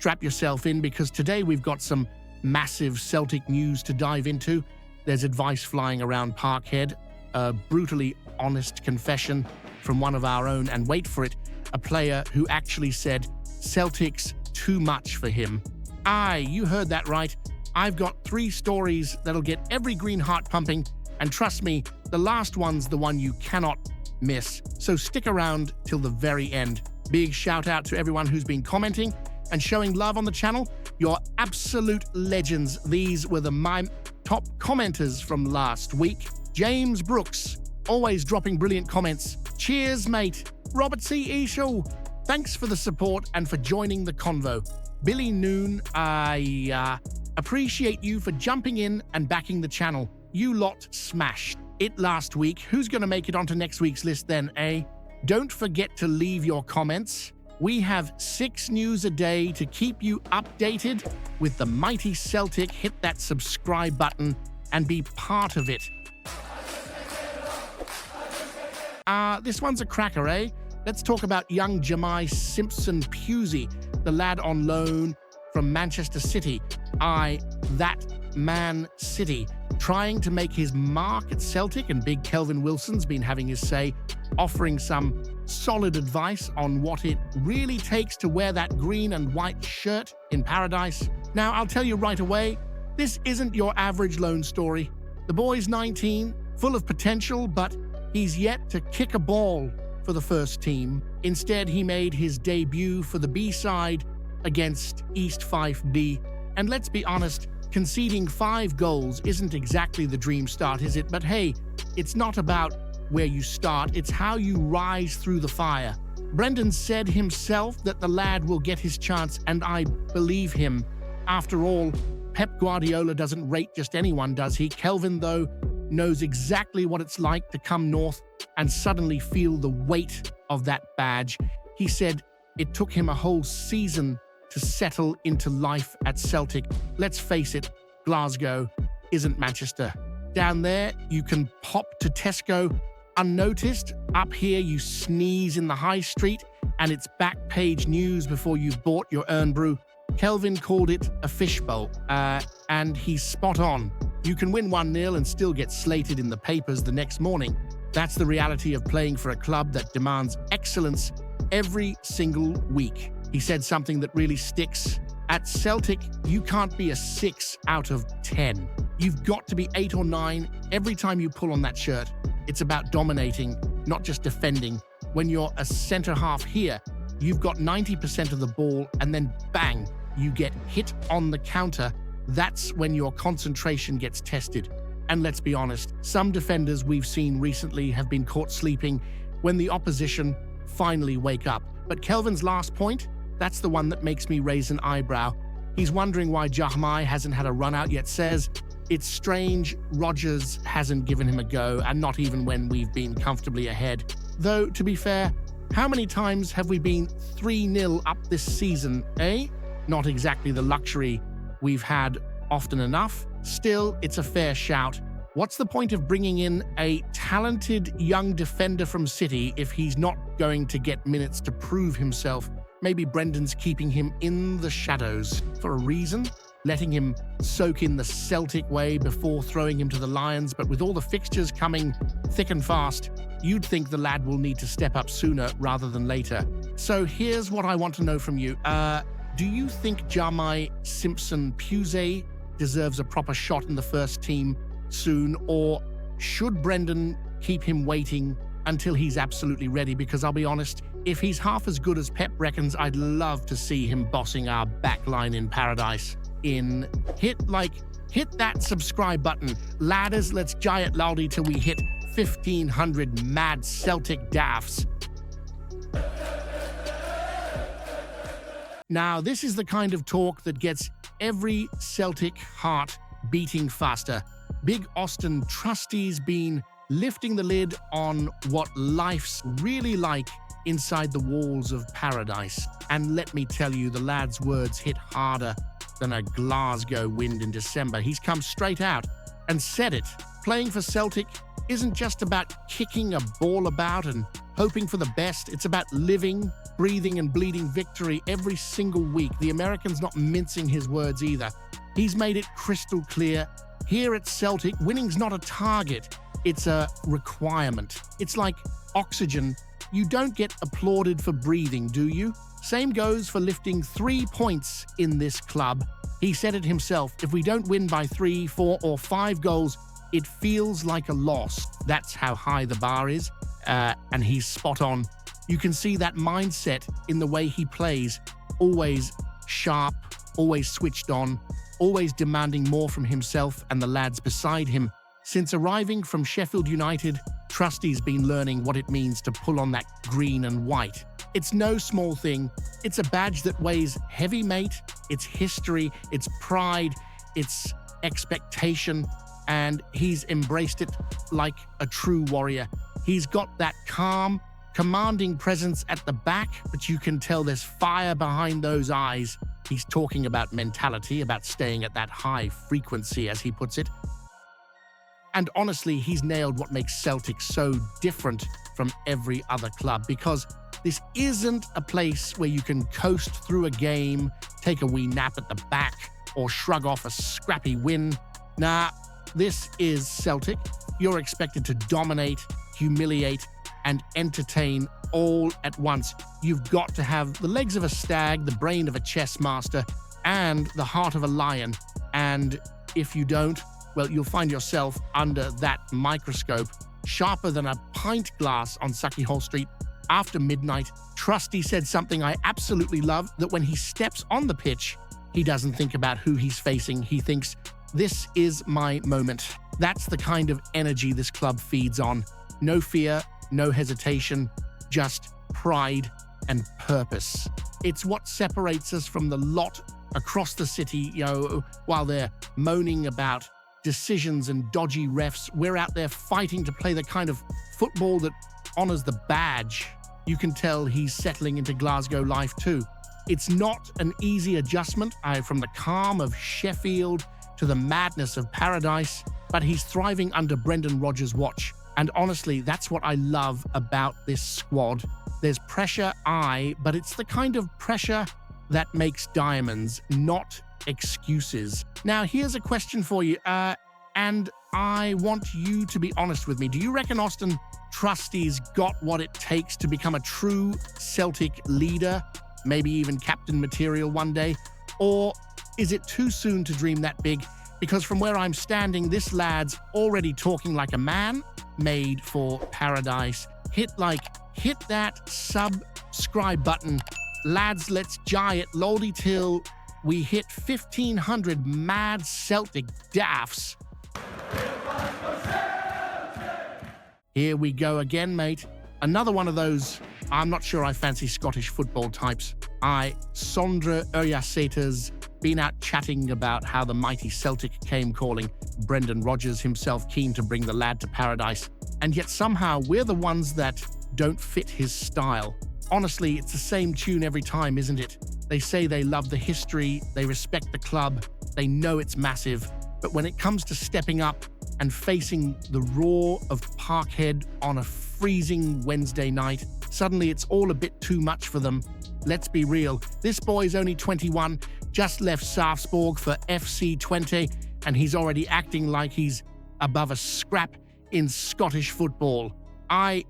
strap yourself in because today we've got some massive Celtic news to dive into. There's advice flying around Parkhead, a brutally honest confession from one of our own, and wait for it, a player who actually said Celtic's too much for him. Aye, you heard that right. I've got 3 stories that'll get every green heart pumping, and trust me, the last one's the one you cannot miss. So stick around till the very end. Big shout out to everyone who's been commenting and showing love on the channel. You're absolute legends. These were my top commenters from last week. James Brooks, always dropping brilliant comments. Cheers, mate. Robert C. Eshel, thanks for the support and for joining the convo. Billy Noon, I appreciate you for jumping in and backing the channel. You lot smashed it last week. Who's going to make it onto next week's list then, eh? Don't forget to leave your comments. We have 6 news a day to keep you updated with the mighty Celtic. Hit that subscribe button and be part of it. This one's a cracker, eh? Let's talk about young Jahmai Simpson-Pusey, the lad on loan from Manchester City. That Man City, trying to make his mark at Celtic, and big Kelvin Wilson's been having his say, offering some solid advice on what it really takes to wear that green and white shirt in paradise. Now, I'll tell you right away, this isn't your average loan story. The boy's 19, full of potential, but he's yet to kick a ball for the first team. Instead, he made his debut for the B-side against East Fife B. And let's be honest, conceding 5 goals isn't exactly the dream start, is it? But hey, it's not about where you start, it's how you rise through the fire. Brendan said himself that the lad will get his chance, and I believe him. After all, Pep Guardiola doesn't rate just anyone, does he? Kelvin, though, knows exactly what it's like to come north and suddenly feel the weight of that badge. He said it took him a whole season to settle into life at Celtic. Let's face it, Glasgow isn't Manchester. Down there, you can pop to Tesco unnoticed. Up here, you sneeze in the high street and it's back page news before you've bought your Earn Brew. Kelvin called it a fishbowl, and he's spot on. You can win 1-0 and still get slated in the papers the next morning. That's the reality of playing for a club that demands excellence every single week. He said something that really sticks. At Celtic, you can't be a 6 out of 10. You've got to be 8 or 9 every time you pull on that shirt. It's about dominating, not just defending. When you're a centre half here, you've got 90% of the ball and then bang, you get hit on the counter. That's when your concentration gets tested. And let's be honest, some defenders we've seen recently have been caught sleeping when the opposition finally wake up. But Kelvin's last point, that's the one that makes me raise an eyebrow. He's wondering why Jahmai hasn't had a run out yet. Says it's strange Rodgers hasn't given him a go, and not even when we've been comfortably ahead. Though, to be fair, how many times have we been 3-0 up this season, eh? Not exactly the luxury we've had often enough. Still, it's a fair shout. What's the point of bringing in a talented young defender from City if he's not going to get minutes to prove himself? Maybe Brendan's keeping him in the shadows for a reason, letting him soak in the Celtic way before throwing him to the Lions. But with all the fixtures coming thick and fast, you'd think the lad will need to step up sooner rather than later. So here's what I want to know from you. Do you think Jahmai Simpson-Pusey deserves a proper shot in the first team soon, or should Brendan keep him waiting until he's absolutely ready? Because I'll be honest, if he's half as good as Pep reckons, I'd love to see him bossing our backline in paradise. Hit that subscribe button. Ladders, let's giant loudy till we hit 1,500 mad Celtic daffs. Now, this is the kind of talk that gets every Celtic heart beating faster. Big Auston Trusty's been lifting the lid on what life's really like inside the walls of paradise. And let me tell you, the lad's words hit harder than a Glasgow wind in December. He's come straight out and said it. Playing for Celtic isn't just about kicking a ball about and hoping for the best. It's about living, breathing, and bleeding victory every single week. The American's not mincing his words either. He's made it crystal clear. Here at Celtic, winning's not a target. It's a requirement. It's like oxygen. You don't get applauded for breathing, do you? Same goes for lifting 3 points in this club. He said it himself. If we don't win by 3, 4, or 5 goals, it feels like a loss. That's how high the bar is, and he's spot on. You can see that mindset in the way he plays. Always sharp, always switched on, always demanding more from himself and the lads beside him. Since arriving from Sheffield United, Trusty's been learning what it means to pull on that green and white. It's no small thing. It's a badge that weighs heavy, mate. It's history, it's pride, it's expectation, and he's embraced it like a true warrior. He's got that calm, commanding presence at the back, but you can tell there's fire behind those eyes. He's talking about mentality, about staying at that high frequency, as he puts it. And honestly, he's nailed what makes Celtic so different from every other club, because this isn't a place where you can coast through a game, take a wee nap at the back, or shrug off a scrappy win. Nah, this is Celtic. You're expected to dominate, humiliate, and entertain all at once. You've got to have the legs of a stag, the brain of a chess master, and the heart of a lion. And if you don't, well, you'll find yourself under that microscope, sharper than a pint glass on Sucky Street. After midnight, Trusty said something I absolutely love, that when he steps on the pitch, he doesn't think about who he's facing. He thinks, this is my moment. That's the kind of energy this club feeds on. No fear, no hesitation, just pride and purpose. It's what separates us from the lot across the city, while they're moaning about decisions and dodgy refs. We're out there fighting to play the kind of football that honors the badge. You can tell he's settling into Glasgow life too. It's not an easy adjustment from the calm of Sheffield to the madness of Paradise, but he's thriving under Brendan Rodgers' watch. And honestly, that's what I love about this squad. There's pressure, but it's the kind of pressure that makes diamonds, not excuses. Now, here's a question for you, and I want you to be honest with me. Do you reckon Auston Trusty's got what it takes to become a true Celtic leader, maybe even captain material one day? Or is it too soon to dream that big? Because from where I'm standing, this lad's already talking like a man made for Paradise. Hit that subscribe button. Lads, let's jai it loldy till we hit 1,500 mad Celtic daffs. Here we go again, mate. Another one of those, I'm not sure I fancy Scottish football types. Sondre Ørjasaeter's been out chatting about how the mighty Celtic came calling, Brendan Rodgers himself keen to bring the lad to Paradise, and yet somehow we're the ones that don't fit his style. Honestly, it's the same tune every time, isn't it? They say they love the history, they respect the club, they know it's massive, but when it comes to stepping up and facing the roar of Parkhead on a freezing Wednesday night, suddenly it's all a bit too much for them. Let's be real, this boy's only 21, just left Sarpsborg for FC Twente, and he's already acting like he's above a scrap in Scottish football.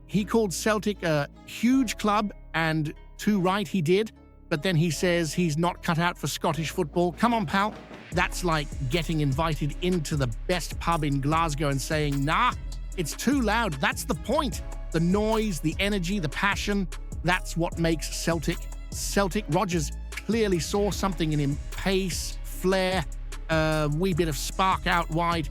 He called Celtic a huge club, and too right he did, but then he says he's not cut out for Scottish football. Come on, pal. That's like getting invited into the best pub in Glasgow and saying, nah, it's too loud. That's the point. The noise, the energy, the passion, that's what makes Celtic Celtic. Rodgers clearly saw something in him. Pace, flair, a wee bit of spark out wide.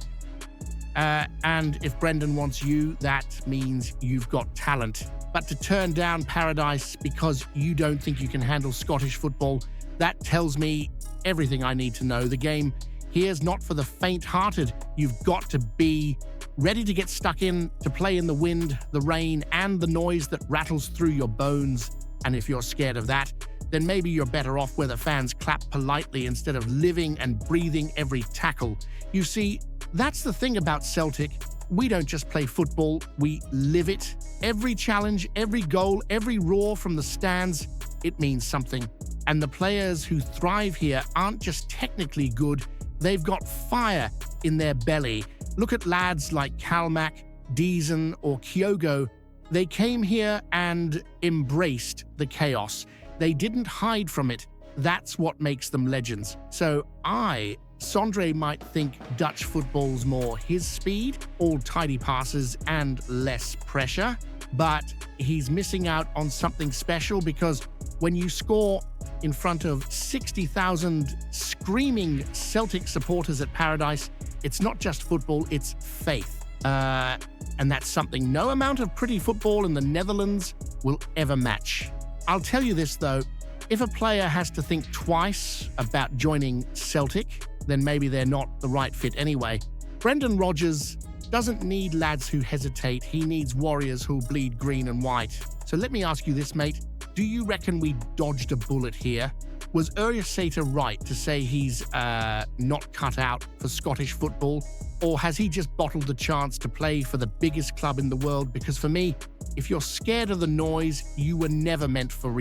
And if Brendan wants you, that means you've got talent. But to turn down Paradise because you don't think you can handle Scottish football, that tells me everything I need to know. The game here's not for the faint-hearted. You've got to be ready to get stuck in, to play in the wind, the rain, and the noise that rattles through your bones. And if you're scared of that, then maybe you're better off where the fans clap politely instead of living and breathing every tackle. You see, That's the thing about Celtic. We don't just play football, we live it. Every challenge, every goal, every roar from the stands, it means something. And the players who thrive here aren't just technically good, they've got fire in their belly. Look at lads like Kalmak, Deason, or Kyogo. They came here and embraced the chaos. They didn't hide from it. That's what makes them legends. So Sondre might think Dutch football's more his speed, all tidy passes and less pressure, but he's missing out on something special because when you score in front of 60,000 screaming Celtic supporters at Paradise, it's not just football, it's faith. And that's something no amount of pretty football in the Netherlands will ever match. I'll tell you this though, if a player has to think twice about joining Celtic, then maybe they're not the right fit anyway. Brendan Rodgers doesn't need lads who hesitate, he needs warriors who'll bleed green and white. So let me ask you this, mate. Do you reckon we dodged a bullet here? Was Ørjasaeter right to say he's not cut out for Scottish football? Or has he just bottled the chance to play for the biggest club in the world? Because for me, if you're scared of the noise, you were never meant for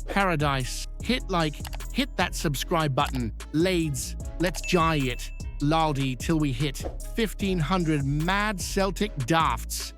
Paradise. Hit that subscribe button. Lades, let's jai it. Laldi till we hit 1,500 mad Celtic dafts.